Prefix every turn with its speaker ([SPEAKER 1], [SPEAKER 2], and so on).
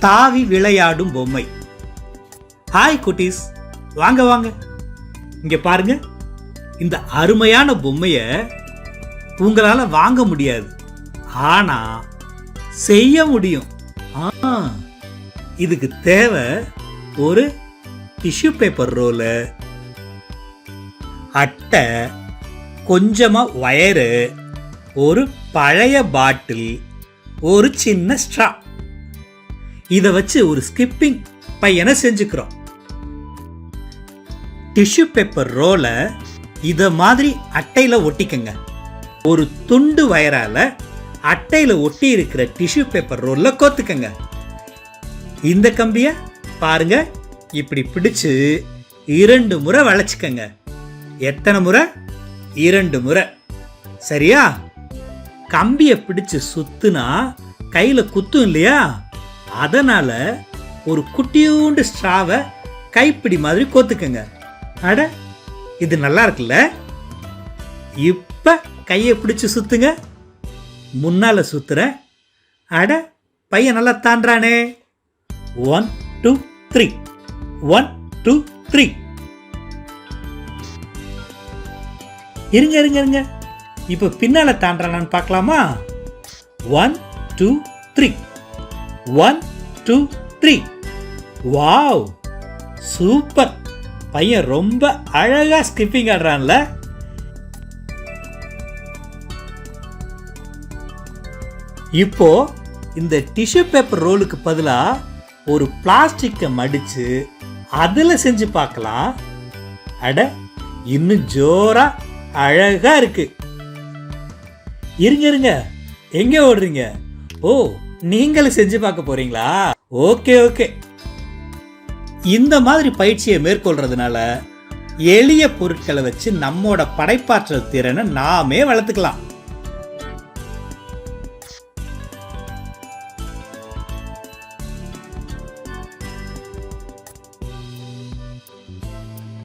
[SPEAKER 1] தாவி விளையாடும் பொம்மை. ஹாய் குட்டீஸ், வாங்க வாங்க, இங்க பாருங்க. இந்த அருமையான பொம்மைய உங்களால வாங்க முடியாது, ஆனா செய்ய முடியும். இதுக்கு தேவை ஒரு டிஷ்யூ பேப்பர் ரோலு, அட்டை, கொஞ்சமா வயரு, ஒரு பழைய பாட்டில், ஒரு சின்ன ஸ்ட்ரா. இதை வச்சு ஒரு ஸ்கிப்பிங் பையனை செஞ்சுக்கிறோம். டிஷ்யூ பேப்பர் ரோலை இத மாதிரி அட்டையில ஒட்டிக்கங்க. ஒரு துண்டு வயரால அட்டையில ஒட்டி இருக்கிற டிஷ்யூ பேப்பர் ரோல்ல கோத்துக்கங்க. இந்த கம்பிய பாருங்க, இப்படி பிடிச்சு 2 முறை வளைச்சுக்கங்க. எத்தனை முறை? 2 முறை. சரியா? கம்பிய பிடிச்சு சுத்துனா கையில குத்தும் இல்லையா? அதனால ஒரு குட்டியூண்டு ஸ்ட்ராவை கைப்பிடி மாதிரி கோத்துக்கங்க. அட, இது நல்லா இருக்குல்ல? இப்ப கையை பிடிச்சு சுத்துங்க. முன்னால சுத்துறேன். அட, பையன் நல்லா தாண்டானே. 1 2 3 1 2 3. இருங்க இருங்க இருங்க, இப்ப பின்னால தாண்டானான்னு பார்க்கலாமா? 1 2 3 1 2 3. Wow, super! பையன் ரொம்ப அழகா ஸ்கிப்பிங் ஆடுறான்ல. இப்போ இந்த டிஷ்யூ பேப்பர் ரோலுக்கு பதிலா ஒரு பிளாஸ்டிக்கை மடிச்சு அதுல செஞ்சு பார்க்கலாம். அட, இன்னும் ஜோரா அழகா இருக்கு. இருங்க இருங்க, எங்க ஓடுறீங்க? ஓ, நீங்களும் செஞ்சு பார்க்க போறீங்களா? Okay okay. இந்த மாதிரி பயிற்சியை மேற்கொள்றதுனால எளிய பொருட்களை வச்சு நம்மோட படைப்பாற்றல் திறனை நாமே வளர்த்துக்கலாம்.